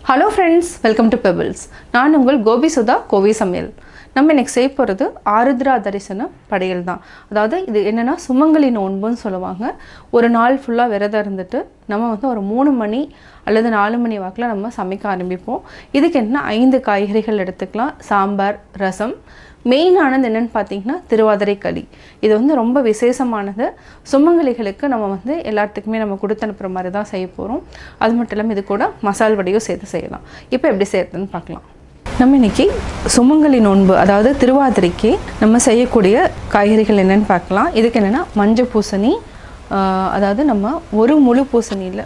Hello friends, welcome to Pebbles. நான் உங்கள் கோபி சுதா கோவை சமையல். நம்ம இன்னைக்கு செய்ய போறது ஆருத்ரா தரிசன படையல் தான். அதாவது இது என்னன்னா சுமங்கலி நோன்புன்னு சொல்லுவாங்க. ஒரு நாள் ஃபுல்லா விரதம் இருந்துட்டு நம்ம வந்து ஒரு 3 மணி அல்லது 4 மணி வாக்குல நம்ம சமைக்க ஆரம்பிப்போம். இதுக்கு என்ன 5 காய்கறிகள் எடுத்துக்கலாம். சாம்பார், ரசம், மெயினானது என்னன்னு பார்த்தீங்கன்னா திருவாதிரை களி. இது வந்து ரொம்ப விசேஷமானது. சுமங்கலிகளுக்கு நம்ம வந்து எல்லாத்துக்குமே நம்ம கொடுத்து அனுப்புகிற மாதிரி தான் செய்ய போகிறோம். அது மட்டும் இல்லாமல் இது கூட மசால் வடையும் சேர்த்து செய்யலாம். இப்போ எப்படி செய்யறதுன்னு பார்க்கலாம். நம்ம இன்றைக்கி சுமங்கலி நோன்பு அதாவது திருவாதிரைக்கு நம்ம செய்யக்கூடிய காய்கறிகள் என்னென்னு பார்க்கலாம். இதுக்கு என்னென்னா மஞ்சள் பூசணி, அதாவது நம்ம ஒரு முழு பூசணியில்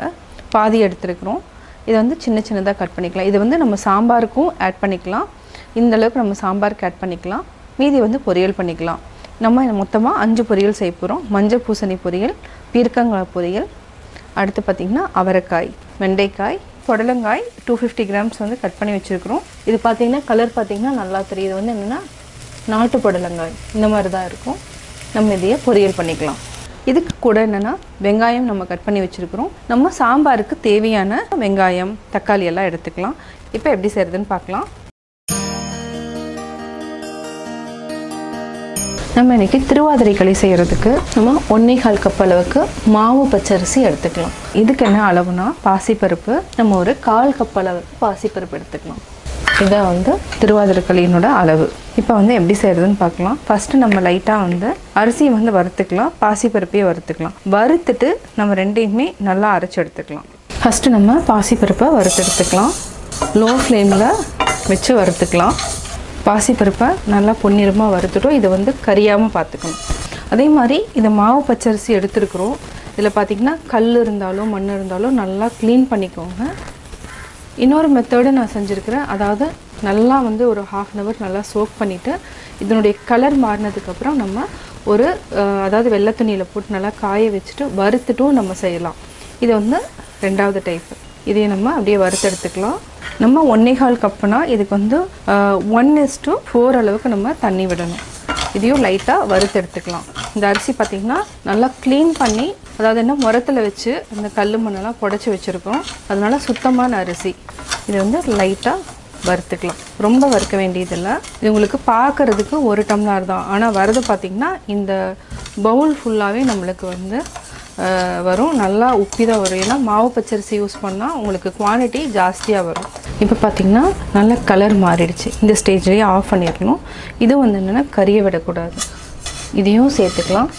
பாதி எடுத்துருக்குறோம். இதை வந்து சின்ன சின்னதாக கட் பண்ணிக்கலாம். இது வந்து நம்ம சாம்பாருக்கும் ஆட் பண்ணிக்கலாம். இந்த அளவுக்கு நம்ம சாம்பாருக்கு ஆட் பண்ணிக்கலாம். மீதி வந்து பொரியல் பண்ணிக்கலாம். நம்ம மொத்தமாக 5 பொரியல் செய்ய போகிறோம். மஞ்சள் பூசணி பொரியல், பீர்க்கங்காய் பொரியல், அடுத்து பார்த்திங்கன்னா அவரைக்காய், வெண்டைக்காய், புடலங்காய் 250 கிராம்ஸ் வந்து கட் பண்ணி வச்சுருக்குறோம். இது பார்த்திங்கன்னா கலர் பார்த்திங்கன்னா நல்லா தெரியும். இது வந்து என்னென்னா நாட்டு புடலங்காய் இந்த மாதிரி தான் இருக்கும். நம்ம இதையே பொரியல் பண்ணிக்கலாம். இதுக்கு கூட என்னென்னா வெங்காயம் நம்ம கட் பண்ணி வச்சுருக்குறோம். நம்ம சாம்பாருக்கு தேவையான வெங்காயம், தக்காளி எல்லாம் எடுத்துக்கலாம். இப்போ எப்படி செய்கிறதுன்னு பார்க்கலாம். நம்ம இன்றைக்கி திருவாதிரை களி செய்கிறதுக்கு நம்ம 1.25 கப் அளவுக்கு மாவு பச்சரிசி எடுத்துக்கலாம். இதுக்கு என்ன அளவுனா பாசிப்பருப்பு நம்ம ஒரு 1/4 கப் அளவுக்கு பாசிப்பருப்பு எடுத்துக்கலாம். இதான் வந்து திருவாதிரை களியினோட அளவு. இப்போ வந்து எப்படி செய்கிறதுன்னு பார்க்கலாம். ஃபஸ்ட்டு நம்ம லைட்டாக வந்து அரிசியை வந்து வறுத்துக்கலாம், பாசிப்பருப்பையே வறுத்துக்கலாம். வறுத்துட்டு நம்ம ரெண்டையுமே நல்லா அரைச்சி எடுத்துக்கலாம். ஃபஸ்ட்டு நம்ம பாசிப்பருப்பை வறுத்து எடுத்துக்கலாம். லோ ஃப்ளேமில் வச்சு வறுத்துக்கலாம். பாசிப்பருப்பை நல்லா பொன்னிறமாக வறுத்துட்டோம். இதை வந்து கரியாமல் பார்த்துக்கணும். அதே மாதிரி இந்த மாவு பச்சரிசி எடுத்துருக்குறோம். இதில் பார்த்திங்கன்னா கல் இருந்தாலும் மண் இருந்தாலும் நல்லா க்ளீன் பண்ணிக்கோங்க. இன்னொரு மெத்தடு நான் செஞ்சுருக்கிறேன். அதாவது நல்லா வந்து ஒரு 1/2 hour நல்லா சோக் பண்ணிவிட்டு இதனுடைய கலர் மாறினதுக்கப்புறம் நம்ம ஒரு அதாவது வெள்ளை துணியில் போட்டு நல்லா காய வச்சுட்டு வறுத்துட்டும் நம்ம செய்யலாம். இது வந்து 2வது டைப்பு. இதையை நம்ம அப்படியே வறுத்து எடுத்துக்கலாம். நம்ம 1.25 கப்புனா இதுக்கு வந்து 1:4 அளவுக்கு நம்ம தண்ணி விடணும். இதையும் லைட்டாக வறுத்து எடுத்துக்கலாம். இந்த அரிசி பார்த்திங்கன்னா நல்லா க்ளீன் பண்ணி, அதாவது என்ன முரத்தில் வச்சு அந்த கல் மண்ணெல்லாம் புடச்சி வச்சுருக்கோம். அதனால சுத்தமான அரிசி. இதை வந்து லைட்டாக வறுத்துக்கலாம். ரொம்ப வறுக்க வேண்டியதில்லை. இது உங்களுக்கு பார்க்குறதுக்கு 1 டம்ளர் தான். ஆனால் வரது பார்த்திங்கன்னா இந்த பவுல் ஃபுல்லாகவே நம்மளுக்கு வந்து வரும். நல்லா உப்பி தான் வரும். ஏன்னா மாவு பச்சரிசி யூஸ் பண்ணால் உங்களுக்கு குவான்டிட்டி ஜாஸ்தியாக வரும். இப்போ பார்த்திங்கன்னா நல்ல கலர் மாறிடுச்சு. இந்த ஸ்டேஜ்லேயே ஆஃப் பண்ணிடணும். இது வந்து என்னென்னா கறியை விடக்கூடாது. இதையும் சேர்த்துக்கலாம்.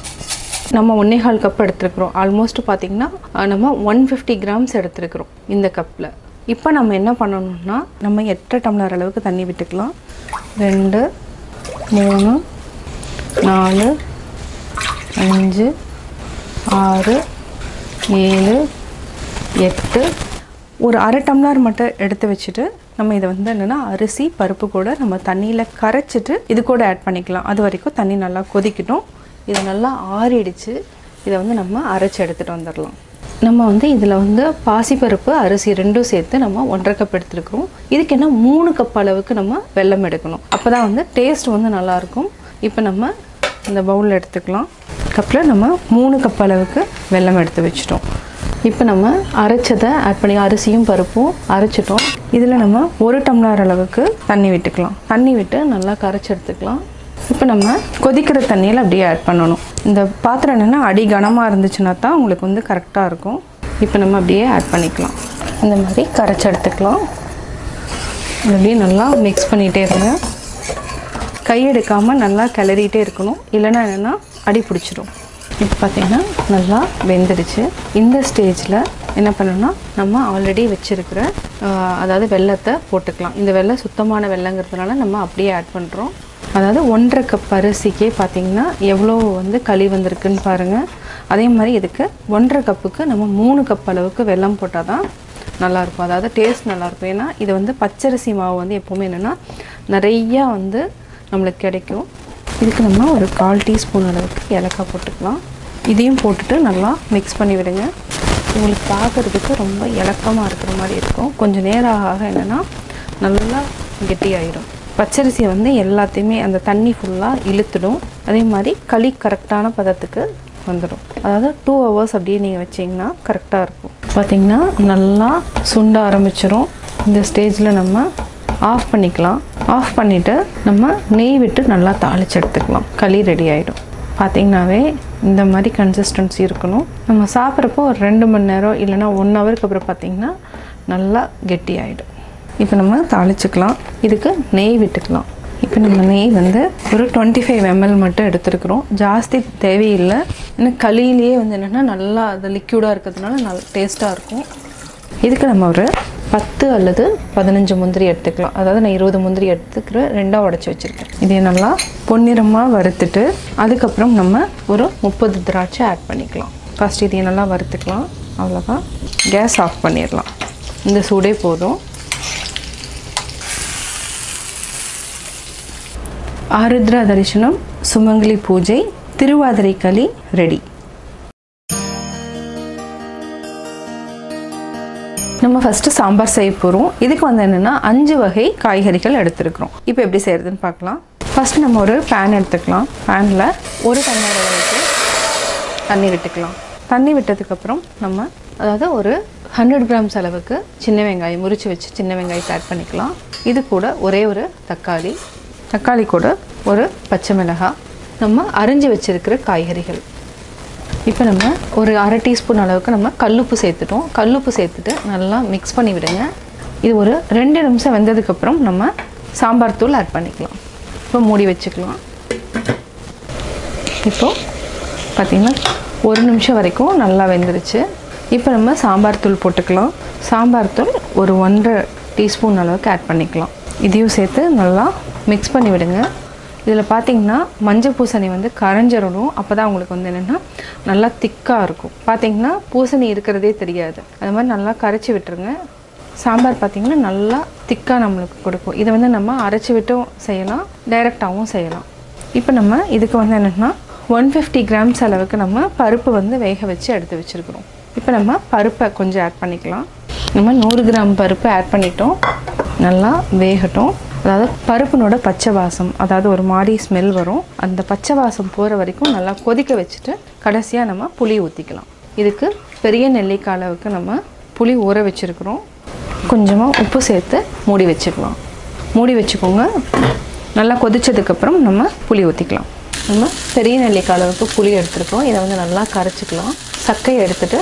நம்ம 1.25 கப் எடுத்துருக்குறோம். ஆல்மோஸ்ட் பார்த்திங்கன்னா நம்ம 150 கிராம்ஸ் எடுத்துருக்குறோம் இந்த கப்பில். இப்போ நம்ம என்ன பண்ணணும்னா நம்ம 8 டம்ளர் அளவுக்கு தண்ணி விட்டுக்கலாம். 2, 3, 4, 5, 6, 7, 8 ஒரு 1/2 டம்ளர் மட்டும் எடுத்து வச்சுட்டு நம்ம இதை வந்து என்னென்னா அரிசி பருப்பு கூட நம்ம தண்ணியில் கரைச்சிட்டு இது கூட ஆட் பண்ணிக்கலாம். அது வரைக்கும் தண்ணி நல்லா கொதிக்கட்டும். இதை நல்லா ஆறிடுச்சு. இதை வந்து நம்ம அரைச்சி எடுத்துகிட்டு வந்துடலாம். நம்ம வந்து இதில் வந்து பாசிப்பருப்பு அரிசி ரெண்டும் சேர்த்து நம்ம 1.5 கப் எடுத்துருக்கோம். இதுக்கு என்ன 3 கப் அளவுக்கு நம்ம வெல்லம் எடுக்கணும். அப்போ தான் வந்து டேஸ்ட் வந்து நல்லாயிருக்கும். இப்போ நம்ம இந்த பவுலில் எடுத்துக்கலாம். கப்பில் நம்ம 3 கப் அளவுக்கு வெல்லம் எடுத்து வச்சிட்டோம். இப்போ நம்ம அரைச்சதை ஆட் பண்ணி அரிசியும் பருப்பும் அரைச்சிட்டோம். இதில் நம்ம 1 டம்ளர் அளவுக்கு தண்ணி விட்டுக்கலாம். தண்ணி விட்டு நல்லா கரைச்சி எடுத்துக்கலாம். இப்போ நம்ம கொதிக்கிற தண்ணியில் அப்படியே ஆட் பண்ணணும். இந்த பாத்திரம் என்னென்னா அடி கனமாக இருந்துச்சுன்னா தான் உங்களுக்கு வந்து கரெக்டாக இருக்கும். இப்போ நம்ம அப்படியே ஆட் பண்ணிக்கலாம். இந்த மாதிரி கரைச்சி எடுத்துக்கலாம். அப்படியே நல்லா மிக்ஸ் பண்ணிகிட்டே இருங்க. கையெடுக்காமல் நல்லா கிளறிட்டே இருக்கணும். இல்லைன்னா என்னென்னா அடி பிடிச்சிடும். இப்போ பார்த்திங்கன்னா நல்லா வெந்துடுச்சு. இந்த ஸ்டேஜில் என்ன பண்ணணும்னா நம்ம ஆல்ரெடி வச்சுருக்கிற அதாவது வெல்லத்தை போட்டுக்கலாம். இந்த வெல்லம் சுத்தமான வெல்லங்கிறதுனால நம்ம அப்படியே ஆட் பண்ணுறோம். அதாவது 1.5 கப் அரிசிக்கே பார்த்திங்கன்னா எவ்வளோ வந்து களி வந்திருக்குன்னு பாருங்கள். அதே மாதிரி இதுக்கு 1.5 கப்புக்கு நம்ம 3 கப் அளவுக்கு வெல்லம் போட்டால் தான் நல்லாயிருக்கும். அதாவது டேஸ்ட் நல்லாயிருக்கும். ஏன்னா இது வந்து பச்சரிசி மாவு வந்து எப்போவுமே என்னென்னா நிறையா வந்து நம்மளுக்கு கிடைக்கும். இதுக்கு நம்ம ஒரு 1/4 டீஸ்பூன் அளவுக்கு ஏலக்காய் போட்டுக்கலாம். இதையும் போட்டுட்டு நல்லா மிக்ஸ் பண்ணி விடுங்க. உங்களுக்கு பார்க்குறதுக்கு ரொம்ப இலக்கமாக இருக்கிற மாதிரி இருக்கும். கொஞ்சம் நேரம் ஆக என்னென்னா நல்லா கெட்டியாயிடும். பச்சரிசியை வந்து எல்லாத்தையுமே அந்த தண்ணி ஃபுல்லாக இழுத்துடும். அதே மாதிரி களி கரெக்டான பதத்துக்கு வந்துடும். அதாவது 2 hours அப்படியே நீங்கள் வச்சிங்கன்னா கரெக்டாக இருக்கும். பார்த்திங்கன்னா நல்லா சுண்ட ஆரம்பிச்சிடும். இந்த ஸ்டேஜில் நம்ம ஆஃப் பண்ணிக்கலாம். ஆஃப் பண்ணிவிட்டு நம்ம நெய் விட்டு நல்லா தாளித்து எடுத்துக்கலாம். களி ரெடி ஆகிடும். பார்த்திங்கனாவே இந்த மாதிரி கன்சிஸ்டன்சி இருக்கணும். நம்ம சாப்பிட்றப்போ ஒரு 2 மணி நேரம் இல்லைனா 1 ஹவருக்கு அப்புறம் பார்த்திங்கன்னா நல்லா கெட்டி ஆகிடும். இப்போ நம்ம தாளிச்சுக்கலாம். இதுக்கு நெய் விட்டுக்கலாம். இப்போ நம்ம நெய் வந்து ஒரு 25 ml மட்டும் எடுத்துருக்குறோம். ஜாஸ்தி தேவையில்லை. ஏன்னா களியிலேயே வந்து என்னென்னா நல்லா அது லிக்யூடாக இருக்கிறதுனால நல்லா டேஸ்ட்டாக இருக்கும். இதுக்கு நம்ம ஒரு 10 அல்லது 15 முந்திரி எடுத்துக்கலாம். அதாவது நான் 20 முந்திரி எடுத்துக்கிறேன். 2ஆக உடச்சி வச்சுருக்கேன். இதை நல்லா பொன்னிறமாக வறுத்துட்டு அதுக்கப்புறம் நம்ம ஒரு 30 திராட்சை ஆட் பண்ணிக்கலாம். ஃபஸ்ட் இதை நல்லா வறுத்துக்கலாம். அவ்வளோதான். கேஸ் ஆஃப் பண்ணிடலாம். இந்த சூடே போதும். ஆருத்ரா தரிசனம், சுமங்கலி பூஜை, திருவாதிரை களி ரெடி. நம்ம ஃபஸ்ட்டு சாம்பார் செய்ய போகிறோம். இதுக்கு வந்து என்னென்னா 5 வகை காய்கறிகள் எடுத்துருக்குறோம். இப்போ எப்படி செய்கிறதுன்னு பார்க்கலாம். ஃபஸ்ட்டு நம்ம ஒரு பேன் எடுத்துக்கலாம். பேனில் 1 டம்ளர் அளவுக்கு தண்ணி விட்டுக்கலாம். தண்ணி விட்டதுக்கப்புறம் நம்ம அதாவது ஒரு 100 கிராம்ஸ் அளவுக்கு சின்ன வெங்காயம் முறித்து வச்சு சின்ன வெங்காயத்தை ஆட் பண்ணிக்கலாம். இது கூட ஒரே ஒரு தக்காளி கூட ஒரு பச்சை மிளகாய், நம்ம அரிஞ்சு வச்சுருக்கிற காய்கறிகள். இப்போ நம்ம ஒரு 1/2 டீஸ்பூன் அளவுக்கு நம்ம கல்லுப்பு சேர்த்துட்டோம். கல்லுப்பு சேர்த்துட்டு நல்லா மிக்ஸ் பண்ணி விடுங்க. இது ஒரு 2 நிமிஷம் வெந்ததுக்கப்புறம் நம்ம சாம்பார் தூள் ஆட் பண்ணிக்கலாம். இப்போ மூடி வச்சுக்கலாம். இப்போது பார்த்திங்கன்னா 1 நிமிஷம் வரைக்கும் நல்லா வெந்துருச்சு. இப்போ நம்ம சாம்பார் தூள் போட்டுக்கலாம். சாம்பார் தூள் ஒரு 1.5 டீஸ்பூன் அளவுக்கு ஆட் பண்ணிக்கலாம். இதையும் சேர்த்து நல்லா மிக்ஸ் பண்ணி விடுங்க. இதில் பார்த்திங்கன்னா மஞ்சள் பூசணி வந்து கரைஞ்சிடணும். அப்போ தான் உங்களுக்கு வந்து என்னென்னா நல்லா திக்காக இருக்கும். பார்த்திங்கன்னா பூசணி இருக்கிறதே தெரியாது. அது மாதிரி நல்லா கரைச்சி விட்டுருங்க. சாம்பார் பார்த்திங்கன்னா நல்லா திக்காக நம்மளுக்கு கொடுக்கும். இதை வந்து நம்ம அரைச்சி விட்டும் செய்யலாம், டைரெக்டாகவும் செய்யலாம். இப்போ நம்ம இதுக்கு வந்து என்னென்னா 150 கிராம்ஸ் அளவுக்கு நம்ம பருப்பு வந்து வேக வச்சு எடுத்து வச்சுருக்குறோம். இப்போ நம்ம பருப்பை கொஞ்சம் ஆட் பண்ணிக்கலாம். நம்ம 100 கிராம் பருப்பு ஆட் பண்ணிட்டோம். நல்லா வேகட்டும். அதாவது பருப்பினோட பச்சை வாசம், அதாவது ஒரு மாதிரி ஸ்மெல் வரும். அந்த பச்சை வாசம் போகிற வரைக்கும் நல்லா கொதிக்க வச்சுட்டு கடைசியாக நம்ம புளி ஊற்றிக்கலாம். இதுக்கு பெரிய நெல்லிக்காய் அளவுக்கு நம்ம புளி ஊற வச்சுருக்குறோம். கொஞ்சமாக உப்பு சேர்த்து மூடி வச்சுக்கலாம். மூடி வச்சுக்கோங்க. நல்லா கொதித்ததுக்கப்புறம் நம்ம புளி ஊற்றிக்கலாம். நம்ம பெரிய நெல்லிக்காய் அளவுக்கு புளி எடுத்துருக்கோம். இதை வந்து நல்லா கரைச்சிக்கலாம். சக்கையை எடுத்துகிட்டு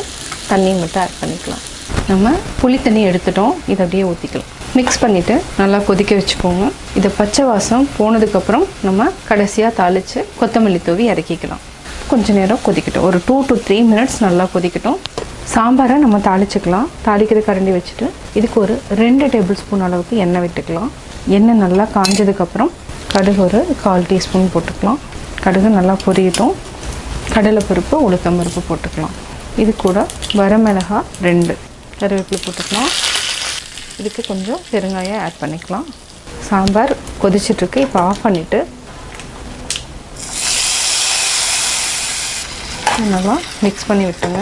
தண்ணி மட்டும் ஆட் பண்ணிக்கலாம். நம்ம புளி தண்ணி எடுத்துட்டோம். இதை அப்படியே ஊற்றிக்கலாம். மிக்ஸ் பண்ணிவிட்டு நல்லா கொதிக்க வச்சுக்கோங்க. இதை பச்சை வாசம் போனதுக்கப்புறம் நம்ம கடைசியாக தாளித்து கொத்தமல்லி தூவி இறக்கிக்கலாம். கொஞ்சம் நேரம் கொதிக்கட்டும். ஒரு 2 to 3 மினிட்ஸ் நல்லா கொதிக்கட்டும். சாம்பாரை நம்ம தாளிச்சுக்கலாம். தாளிக்கிற கரண்டி வச்சுட்டு இதுக்கு ஒரு 2 டேபிள் ஸ்பூன் அளவுக்கு எண்ணெய் விட்டுக்கலாம். எண்ணெய் நல்லா காஞ்சதுக்கப்புறம் கடுகு ஒரு 1/4 டீஸ்பூன் போட்டுக்கலாம். கடுகு நல்லா பொரியட்டும். கடலைப்பருப்பு, உளுத்தம்பருப்பு போட்டுக்கலாம். இது கூட வரமிளகாய் 2, கருவேப்பிலை போட்டுக்கலாம். இதுக்கு கொஞ்சம் பெருங்காயம் ஆட் பண்ணிக்கலாம். சாம்பார் கொதிச்சிட்ருக்கு. இப்போ ஆஃப் பண்ணிவிட்டு நல்லா மிக்ஸ் பண்ணி விட்டுங்க.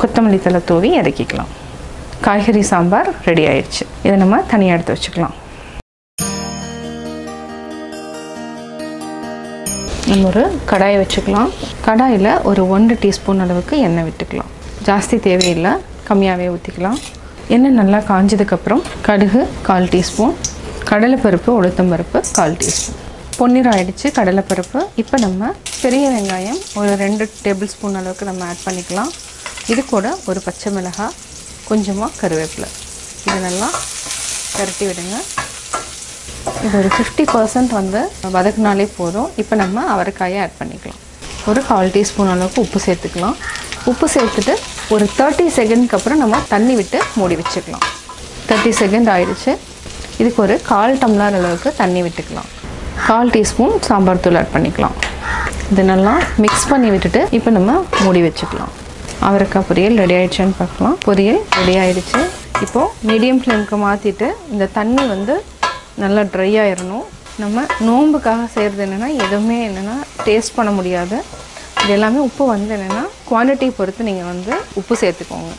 கொத்தமல்லி தழை தூவி இறக்கிக்கலாம். காய்கறி சாம்பார் ரெடி ஆயிடுச்சு. இதை நம்ம தனியாக எடுத்து வச்சுக்கலாம். நம்ம ஒரு கடாயை வச்சுக்கலாம். கடாயில் ஒரு 1 டீஸ்பூன் அளவுக்கு எண்ணெய் விட்டுக்கலாம். ஜாஸ்தி தேவையில்லை, கம்மியாகவே ஊற்றிக்கலாம். எண்ணெய் நல்லா காஞ்சதுக்கப்புறம் கடுகு 1/4 டீஸ்பூன், கடலைப்பருப்பு, உளுத்தம்பருப்பு 1/4 டீஸ்பூன். பொன்னிறம் ஆகிடுச்சு கடலைப்பருப்பு. இப்போ நம்ம பெரிய வெங்காயம் ஒரு 2 டேபிள் ஸ்பூன் அளவுக்கு நம்ம ஆட் பண்ணிக்கலாம். இது கூட ஒரு பச்சை மிளகாய், கொஞ்சமாக கருவேப்பிலை. இதை நல்லா பரட்டி விடுங்க. இது ஒரு 50% வந்து வதக்கினாலே போதும். இப்போ நம்ம அவரைக்காயை ஆட் பண்ணிக்கலாம். ஒரு 1/4 டீஸ்பூன் அளவுக்கு உப்பு சேர்த்துக்கலாம். உப்பு சேர்த்துட்டு ஒரு 30 செகண்ட்க்கு அப்புறம் நம்ம தண்ணி விட்டு மூடி வச்சுக்கலாம். 30 செகண்ட் ஆயிடுச்சு. இதுக்கு ஒரு 1/4 டம்ளர் அளவுக்கு தண்ணி விட்டுக்கலாம். 1/4 டீஸ்பூன் சாம்பார் தூள் ஆட் பண்ணிக்கலாம். இது நல்லா மிக்ஸ் பண்ணி விட்டுட்டு இப்போ நம்ம மூடி வச்சுக்கலாம். அவரைக்காய் பொரியல் ரெடி ஆகிடுச்சான்னு பார்க்கலாம். பொரியல் ரெடி ஆகிடுச்சு. இப்போது மீடியம் ஃப்ளேமுக்கு மாற்றிட்டு இந்த தண்ணி வந்து நல்லா ட்ரை ஆயிடணும். நம்ம நோம்புக்காக செய்கிறது என்னென்னா எதுவுமே என்னென்னா டேஸ்ட் பண்ண முடியாது. இது எல்லாமே உப்பு வந்து என்னென்னா குவான்டிட்டி பொறுத்து நீங்கள் வந்து உப்பு சேர்த்துக்கோங்க.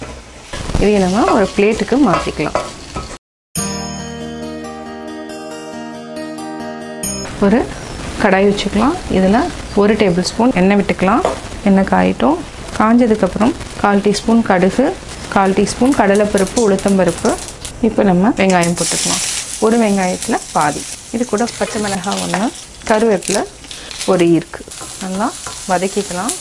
இதை நம்ம ஒரு பிளேட்டுக்கு மாற்றிக்கலாம். ஒரு கடாய் வச்சுக்கலாம். இதில் 1 டேபிள் ஸ்பூன் எண்ணெய் விட்டுக்கலாம். எண்ணெய் காயிட்டும். காஞ்சதுக்கப்புறம் 1/4 டீஸ்பூன் கடுகு, 1/4 டீஸ்பூன் கடலைப்பருப்பு உளுத்தம்பருப்பு. இப்போ நம்ம வெங்காயம் போட்டுக்கலாம். ஒரு வெங்காயத்தில் பாதி. இது கூட பச்சை மிளகாய் 1, கருவேப்பிலை 1 ஈர்க்கு. நல்லா வதக்கிக்கலாம்.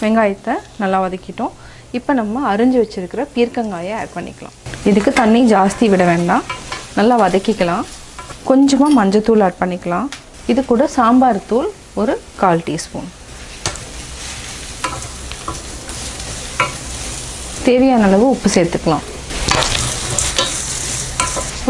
வெங்காயத்தை நல்லா வதக்கிட்டோம். இப்போ நம்ம அரிஞ்சு வச்சுருக்கிற பீர்க்கங்காயை ஆட் பண்ணிக்கலாம். இதுக்கு தண்ணி ஜாஸ்தி விட வேண்டாம். நல்லா வதக்கிக்கலாம். கொஞ்சமாக மஞ்சத்தூள் ஆட் பண்ணிக்கலாம். இது கூட சாம்பார் தூள் ஒரு 1/4 டீஸ்பூன். தேவையான அளவு உப்பு சேர்த்துக்கலாம்.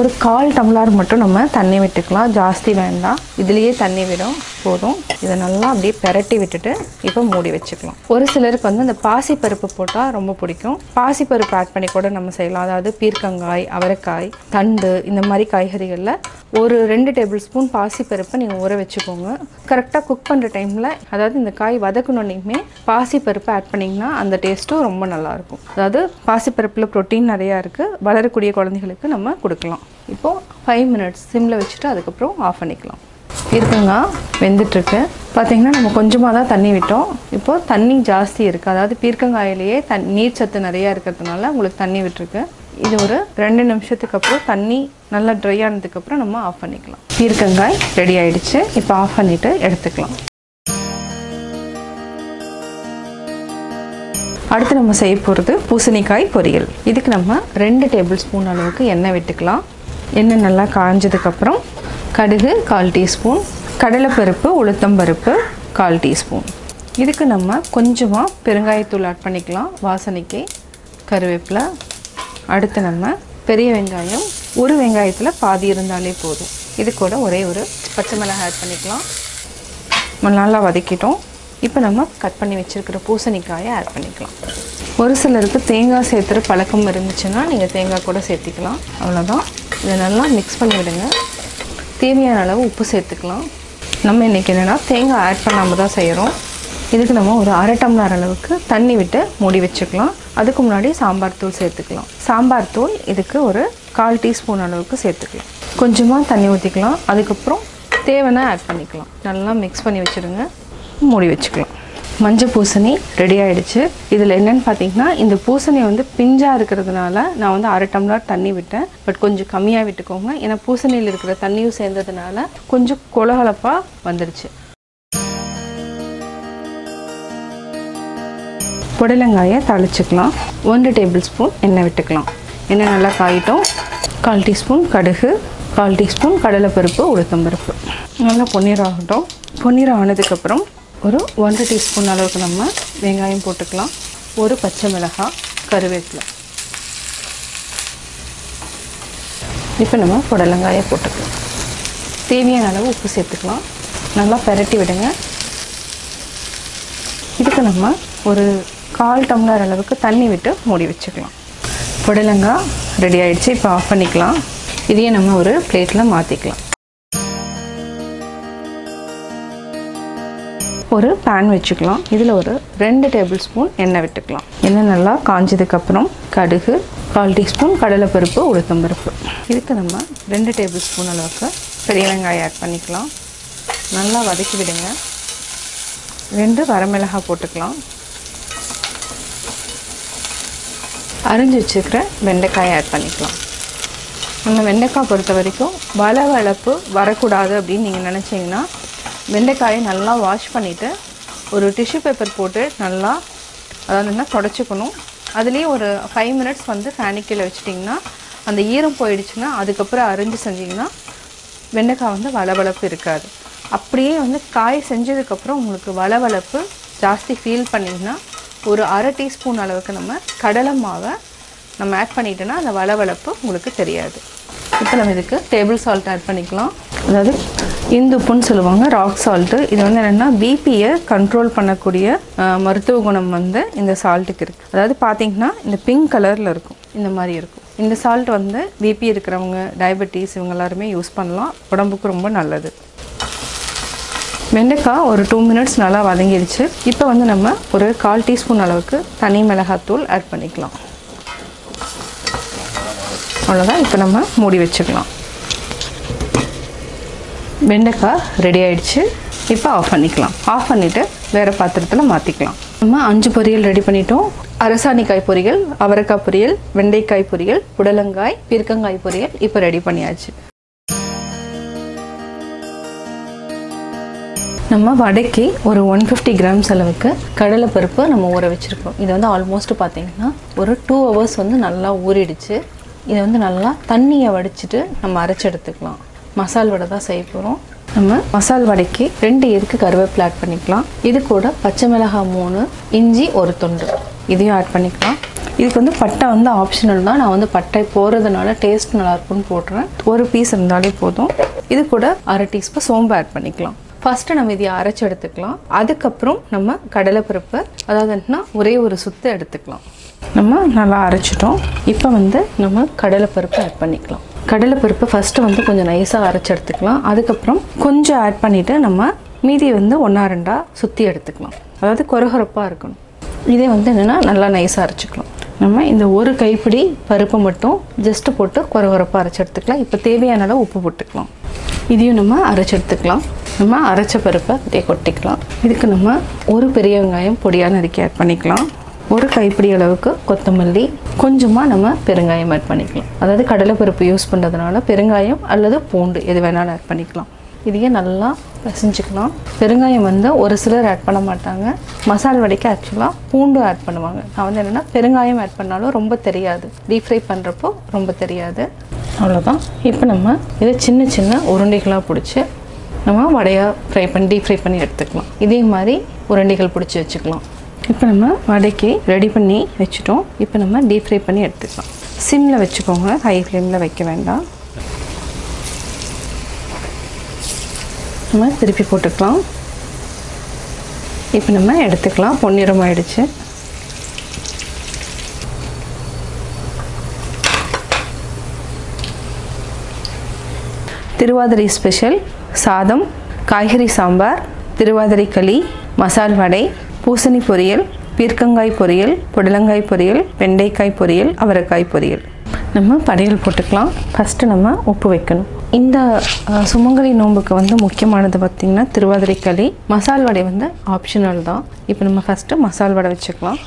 ஒரு 1/4 டம்ளர் மட்டும் நம்ம தண்ணி விட்டுக்கலாம். ஜாஸ்தி வேண்டாம். இதுலேயே தண்ணி விடும் போதும். இதை நல்லா அப்படியே பெரட்டி விட்டுட்டு இப்போ மூடி வச்சுக்கலாம். ஒரு சிலருக்கு வந்து இந்த பாசிப்பருப்பு போட்டால் ரொம்ப பிடிக்கும். பாசிப்பருப்பு ஆட் பண்ணி கூட நம்ம செய்யலாம். அதாவது பீர்க்கங்காய், அவரைக்காய், தண்டு இந்த மாதிரி காய்கறிகளில் ஒரு 2 டேபிள் ஸ்பூன் பாசிப்பருப்பை நீங்கள் ஊற வச்சுக்கோங்க. கரெக்டாக குக் பண்ணுற டைமில், அதாவது இந்த காய் வதக்கணுன்னே பாசிப்பருப்பு ஆட் பண்ணிங்கன்னா அந்த டேஸ்ட்டும் ரொம்ப நல்லாயிருக்கும். அதாவது பாசிப்பருப்பில் ப்ரோட்டீன் நிறையா இருக்குது. வளரக்கூடிய குழந்தைகளுக்கு நம்ம கொடுக்கலாம். இப்போது 5 மினிட்ஸ் சிம்மில் வச்சுட்டு அதுக்கப்புறம் ஆஃப் பண்ணிக்கலாம். பீர்க்கங்காய் வெந்துட்டுருக்கு. பார்த்திங்கன்னா நம்ம கொஞ்சமாக தான் தண்ணி விட்டோம். இப்போது தண்ணி ஜாஸ்தி இருக்குது. அதாவது பீர்க்கங்காயிலேயே நீர் சத்து நிறையா இருக்கிறதுனால உங்களுக்கு தண்ணி விட்டுருக்கு. இது ஒரு 2 நிமிஷத்துக்கு அப்புறம் தண்ணி நல்லா ட்ரை ஆனதுக்கப்புறம் நம்ம ஆஃப் பண்ணிக்கலாம். பீர்க்கங்காய் ரெடி ஆகிடுச்சு. இப்போ ஆஃப் பண்ணிவிட்டு எடுத்துக்கலாம். அடுத்து நம்ம செய்ய போகிறது பூசணிக்காய் பொரியல். இதுக்கு நம்ம 2 டேபிள் ஸ்பூன் அளவுக்கு எண்ணெய் விட்டுக்கலாம். எண்ணெய் நல்லா காஞ்சதுக்கப்புறம் கடுகு 1/4 டீஸ்பூன், கடலைப்பருப்பு உளுத்தம்பருப்பு 1/4 டீஸ்பூன். இதுக்கு நம்ம கொஞ்சமாக பெருங்காயத்தூள் ஆட் பண்ணிக்கலாம் வாசனைக்கு. கருவேப்பிலை. அடுத்து நம்ம பெரிய வெங்காயம், ஒரு வெங்காயத்தில் பாதி இருந்தாலே போதும். இது கூட ஒரே ஒரு பச்சை மிளகாய் ஆட் பண்ணிக்கலாம். நல்லா வதக்கிட்டோம். இப்போ நம்ம கட் பண்ணி வச்சுருக்கிற பூசணிக்காயை ஆட் பண்ணிக்கலாம். ஒரு சிலருக்கு தேங்காய் சேர்த்துற பழக்கம் இருந்துச்சுன்னா நீங்கள் தேங்காய் கூட சேர்த்திக்கலாம். அவ்வளோதான். இதை நல்லா மிக்ஸ் பண்ணி விடுங்க. தேவையான அளவு உப்பு சேர்த்துக்கலாம். நம்ம இன்றைக்கி என்னென்னா தேங்காய் ஆட் பண்ணாமல் தான் செய்கிறோம். இதுக்கு நம்ம ஒரு 1/2 டம்ளர் அளவுக்கு தண்ணி விட்டு மூடி வச்சுக்கலாம். அதுக்கு முன்னாடி சாம்பார் தூள் சேர்த்துக்கலாம். சாம்பார் தூள் இதுக்கு ஒரு 1/4 டீஸ்பூன் அளவுக்கு சேர்த்துக்கலாம். கொஞ்சமாக தண்ணி ஊற்றிக்கலாம். அதுக்கப்புறம் தேவைன்னா ஆட் பண்ணிக்கலாம். நல்லா மிக்ஸ் பண்ணி வச்சுடுங்க. மூடி வச்சுக்கலாம். மஞ்சள் பூசணி ரெடி ஆகிடுச்சு. இதில் என்னென்னு பார்த்தீங்கன்னா, இந்த பூசணி வந்து பிஞ்சாக இருக்கிறதுனால நான் வந்து 1/2 டம்ளர் தண்ணி விட்டேன். பட் கொஞ்சம் கம்மியாக விட்டுக்கோங்க. ஏன்னா பூசணியில் இருக்கிற தண்ணியும் சேர்ந்ததுனால கொஞ்சம் கொலகலப்பாக வந்துடுச்சு. புடலங்காயை தாளிச்சுக்கலாம். 1 டேபிள் ஸ்பூன் எண்ணெய் விட்டுக்கலாம். எண்ணெய் நல்லா காயிட்டோம். 1/4 டீஸ்பூன் கடுகு, 1/4 டீஸ்பூன் கடலைப்பருப்பு உளுத்தம்பருப்பு நல்லா பொன்னிறாகட்டும். பொன்னிறம் ஆனதுக்கப்புறம் ஒரு 1 டீஸ்பூன் அளவுக்கு நம்ம வெங்காயம் போட்டுக்கலாம். ஒரு பச்சை மிளகாய், கருவேப்பிலை. இப்போ நம்ம புடலங்காயை போட்டுக்கலாம். தேவையான அளவு உப்பு சேர்த்துக்கலாம். நல்லா பெரட்டி விடுங்க. இதுக்கு நம்ம ஒரு 1/4 டம்ளர் அளவுக்கு தண்ணி விட்டு மூடி வச்சுக்கலாம். புடலங்காய் ரெடி ஆகிடுச்சு. இப்போ ஆஃப் பண்ணிக்கலாம். இதையே நம்ம ஒரு பிளேட்டில் மாற்றிக்கலாம். ஒரு பேன் வச்சுக்கலாம். இதில் ஒரு 2 டேபிள் ஸ்பூன் எண்ணெய் விட்டுக்கலாம். எண்ணெய் நல்லா காஞ்சதுக்கப்புறம் கடுகு, 1/4 டீஸ்பூன் கடலைப்பருப்பு உளுத்தம்பருப்பு. இதுக்கு நம்ம 2 டேபிள் ஸ்பூன் அளவுக்கு பெரிய வெங்காயம் ஆட் பண்ணிக்கலாம். நல்லா வதக்கி விடுங்க. 2 வரமிளகாய் போட்டுக்கலாம். அரிஞ்சு வச்சுக்கிற வெண்டைக்காயை ஆட் பண்ணிக்கலாம். நம்ம வெண்டைக்காய் பொறுத்த வரைக்கும் வளவளப்பு வரக்கூடாது அப்படின்னு நீங்கள் நினச்சிங்கன்னா வெண்டைக்காயை நல்லா வாஷ் பண்ணிவிட்டு ஒரு டிஷ்யூ பேப்பர் போட்டு நல்லா அதாவது தொடச்சிக்கணும். அதுலேயே ஒரு 5 மினிட்ஸ் வந்து ஃபேனுக்கு வச்சிட்டிங்கன்னா அந்த ஈரம் போயிடுச்சுன்னா அதுக்கப்புறம் அரிஞ்சு செஞ்சிங்கன்னா வெண்டைக்காய் வந்து வளவளப்பு இருக்காது. அப்படியே வந்து காய் செஞ்சதுக்கப்புறம் உங்களுக்கு வளவளப்பு ஜாஸ்தி ஃபீல் பண்ணிங்கன்னா ஒரு 1/2 டீஸ்பூன் அளவுக்கு நம்ம கடலை மாவை நம்ம ஆட் பண்ணிட்டோன்னா அந்த வளவளப்பு உங்களுக்கு தெரியாது. இப்போ நம்ம இதுக்கு டேபிள் சால்ட் ஆட் பண்ணிக்கலாம். அதாவது இந்துப்புன்னு சொல்லுவாங்க, ராக் சால்ட்டு. இது வந்து என்னென்னா பிபியை கண்ட்ரோல் பண்ணக்கூடிய மருத்துவ குணம் வந்து இந்த சால்ட்டுக்கு இருக்குது. அதாவது பார்த்திங்கன்னா இந்த பிங்க் கலரில் இருக்கும், இந்த மாதிரி இருக்கும். இந்த சால்ட் வந்து பிபி இருக்கிறவங்க, டயபெட்டிஸ் இவங்க எல்லாருமே யூஸ் பண்ணலாம். உடம்புக்கு ரொம்ப நல்லது. வெண்டைக்காய் ஒரு 2 மினிட்ஸ் நல்லா வதங்கிடுச்சு. இப்போ வந்து நம்ம ஒரு 1/4 டீஸ்பூன் அளவுக்கு தனி மிளகாத்தூள் ஆட் பண்ணிக்கலாம். அவ்வளோதான். இப்போ நம்ம மூடி வச்சுக்கலாம். வெண்டைக்காய் ரெடி ஆகிடுச்சு. இப்போ ஆஃப் பண்ணிக்கலாம். ஆஃப் பண்ணிவிட்டு வேறு பாத்திரத்தில் மாற்றிக்கலாம். நம்ம 5 பொரியல் ரெடி பண்ணிட்டோம். அரசாணிக்காய் பொரியல், அவரைக்காய் பொரியல், வெண்டைக்காய் பொரியல், புடலங்காய், பீர்க்கங்காய் பொரியல் இப்போ ரெடி பண்ணியாச்சு. நம்ம வடைக்கு ஒரு 150 கிராம்ஸ் அளவுக்கு கடலைப்பருப்பு நம்ம ஊற வச்சுருக்கோம். இது வந்து ஆல்மோஸ்ட் பார்த்திங்கன்னா ஒரு 2 hours வந்து நல்லா ஊறிடுச்சு. இதை வந்து நல்லா தண்ணியை வடிச்சிட்டு நம்ம அரைச்சி எடுத்துக்கலாம். மசால் வடை தான் செய்ய போகிறோம். நம்ம மசால் வடைக்கு 2 எருக்கு கருவேப்பிலை ஆட் பண்ணிக்கலாம். இது கூட பச்சை மிளகாய் 3, இஞ்சி 1 துண்டு இதையும் ஆட் பண்ணிக்கலாம். இதுக்கு வந்து பட்டை வந்து ஆப்ஷனல் தான். நான் வந்து பட்டை போடுறதுனால டேஸ்ட் நல்லாயிருக்குன்னு போடுறேன். ஒரு பீஸ் இருந்தாலே போதும். இது கூட அரை டீஸ்பூன் சோம்பு ஆட் பண்ணிக்கலாம். ஃபஸ்ட்டு நம்ம இதை அரைச்சி எடுத்துக்கலாம். அதுக்கப்புறம் நம்ம கடலைப்பருப்பு, அதாவதுன்னா ஒரே ஒரு சுத்து எடுத்துக்கலாம். நம்ம நல்லா அரைச்சிட்டோம். இப்போ வந்து நம்ம கடலைப்பருப்பு ஆட் பண்ணிக்கலாம். கடலைப்பருப்பு ஃபஸ்ட்டு வந்து கொஞ்சம் நைஸாக அரைச்சி எடுத்துக்கலாம். அதுக்கப்புறம் கொஞ்சம் ஆட் பண்ணிவிட்டு நம்ம மீதி வந்து 1-2 சுற்றி எடுத்துக்கலாம். அதாவது கொரகொரப்பாக இருக்கணும். இதே வந்து என்னென்னா நல்லா நைஸாக அரைச்சிக்கலாம். நம்ம இந்த ஒரு கைப்பிடி பருப்பை மட்டும் ஜஸ்ட்டு போட்டு கொரகொரப்பாக அரைச்சி எடுத்துக்கலாம். இப்போ தேவையான அளவு உப்பு போட்டுக்கலாம். இதையும் நம்ம அரைச்சி எடுத்துக்கலாம். நம்ம அரைச்ச பருப்பை அப்படியே கொட்டிக்கலாம். இதுக்கு நம்ம ஒரு பெரிய வெங்காயம் பொடியாக நறுக்கி ஆட் பண்ணிக்கலாம். ஒரு கைப்பிடி அளவுக்கு கொத்தமல்லி, கொஞ்சமாக நம்ம பெருங்காயம் ஆட் பண்ணிக்கலாம். அதாவது கடலைப்பருப்பு யூஸ் பண்ணுறதுனால பெருங்காயம் அல்லது பூண்டு எது வேணாலும் ஆட் பண்ணிக்கலாம். இதையே நல்லா பிசைஞ்சிக்கலாம். பெருங்காயம் வந்து ஒரு சிலர் ஆட் பண்ண மாட்டாங்க. மசால் வடைக்கு ஆக்சுவலாக பூண்டு ஆட் பண்ணுவாங்க. நான் வந்து என்னென்னா பெருங்காயம் ஆட் பண்ணாலும் ரொம்ப தெரியாது, டீப் ஃப்ரை பண்ணுறப்போ ரொம்ப தெரியாது. அவ்வளோதான். இப்போ நம்ம இதை சின்ன சின்ன உருண்டைகளாக பிடிச்சி நம்ம வடையாக டீப் ஃப்ரை பண்ணி எடுத்துக்கலாம். இதே மாதிரி உருண்டைகள் பிடிச்சி வச்சுக்கலாம். இப்போ நம்ம வடைக்கு ரெடி பண்ணி வச்சுட்டோம். இப்போ நம்ம டீப் ஃப்ரை பண்ணி எடுத்துக்கலாம். சிம்மில் வச்சுக்கோங்க, ஹை ஃப்ளேமில் வைக்க வேண்டாம். நம்ம திருப்பி போட்டுக்கலாம். இப்போ நம்ம எடுத்துக்கலாம். பொன்னிறம் ஆயிடுச்சு. திருவாதிரை ஸ்பெஷல் சாதம், காய்கறி சாம்பார், திருவாதிரை களி, மசால் வடை, பூசணி பொரியல், பீர்க்கங்காய் பொரியல், புடலங்காய் பொரியல், வெண்டைக்காய் பொரியல், அவரைக்காய் பொரியல். நம்ம படையல் போட்டுக்கலாம். ஃபஸ்ட்டு நம்ம உப்பு வைக்கணும். இந்த சுமங்கலி நோன்புக்கு வந்து முக்கியமானது பார்த்திங்கன்னா திருவாதிரை களி. மசால் வடை வந்து ஆப்ஷனல் தான். இப்போ நம்ம ஃபஸ்ட்டு மசால் வடை வச்சுக்கலாம்.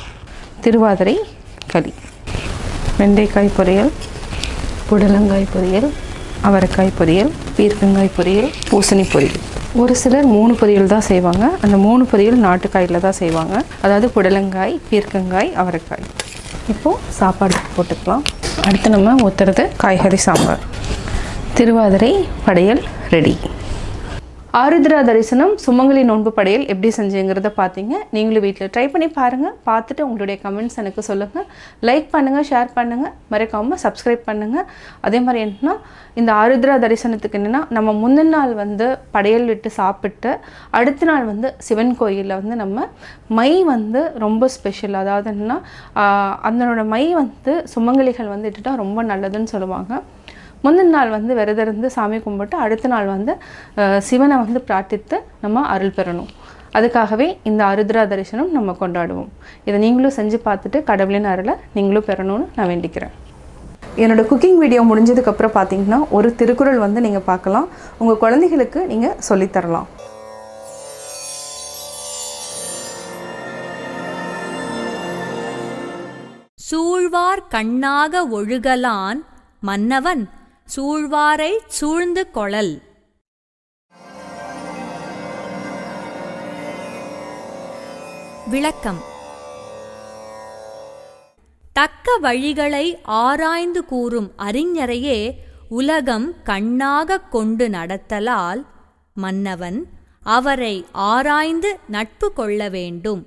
திருவாதிரை களி, வெண்டைக்காய் பொரியல், புடலங்காய் பொரியல், அவரைக்காய் பொரியல், பீர்க்கங்காய் பொரியல், பூசணி பொரியல். ஒரு சிலர் 3 பொரியல் தான் செய்வாங்க. அந்த 3 பொரியல் நாட்டுக்காயில் தான் செய்வாங்க. அதாவது புடலங்காய், பீர்க்கங்காய், அவரைக்காய். இப்போது சாப்பாடு போட்டுக்கலாம். அடுத்து நம்ம ஊற்றுறது காய்கறி சாம்பார். திருவாதிரை படையல் ரெடி. ஆருத்ரா தரிசனம் சுமங்கலி நோன்பு படையல் எப்படி செஞ்சுங்கிறத பார்த்தீங்க. நீங்களும் வீட்டில் ட்ரை பண்ணி பாருங்கள். பார்த்துட்டு உங்களுடைய கமெண்ட்ஸ் எனக்கு சொல்லுங்கள். லைக் பண்ணுங்கள், ஷேர் பண்ணுங்கள், மறக்காமல் சப்ஸ்கிரைப் பண்ணுங்கள். அதே மாதிரி என்னன்னா, இந்த ஆருத்ரா தரிசனத்துக்கு என்னென்னா, நம்ம முந்தின நாள் வந்து படையல் விட்டு சாப்பிட்டு அடுத்த நாள் வந்து சிவன் கோயிலில் வந்து நம்ம மை வந்து ரொம்ப ஸ்பெஷல். அதாவது என்னென்னா, அதனோட மை வந்து சுமங்கலிகள் வந்து இட்டுட்டா ரொம்ப நல்லதுன்னு சொல்லுவாங்க. முந்தின நாள் வந்து விரதம் இருந்து சாமி கும்பிட்டு அடுத்த நாள் வந்து சிவனை வந்து பிரார்த்தித்து நம்ம அருள் பெறணும். அதுக்காகவே இந்த ஆருத்ரா தரிசனம் நம்ம கொண்டாடுவோம். இதை நீங்களும் செஞ்சு பார்த்துட்டு கடவுளின் அருளை நீங்களும் பெறணும்னு நான் வேண்டிக்கிறேன். என்னோட குக்கிங் வீடியோ முடிஞ்சதுக்கப்புறம் பார்த்தீங்கன்னா ஒரு திருக்குறள் வந்து நீங்கள் பார்க்கலாம். உங்கள் குழந்தைகளுக்கு நீங்கள் சொல்லித்தரலாம். சூழ்வார் கண்ணாக ஒழுகலான் மன்னவன் சூழ்வாரை சூழ்ந்து கொளல். விளக்கம். தக்க வழிகளை ஆராய்ந்து கூறும் அறிஞரையே உலகம் கண்ணாக கொண்டு நடத்தலால் மன்னவன் அவரை ஆராய்ந்து நட்பு கொள்ள வேண்டும்.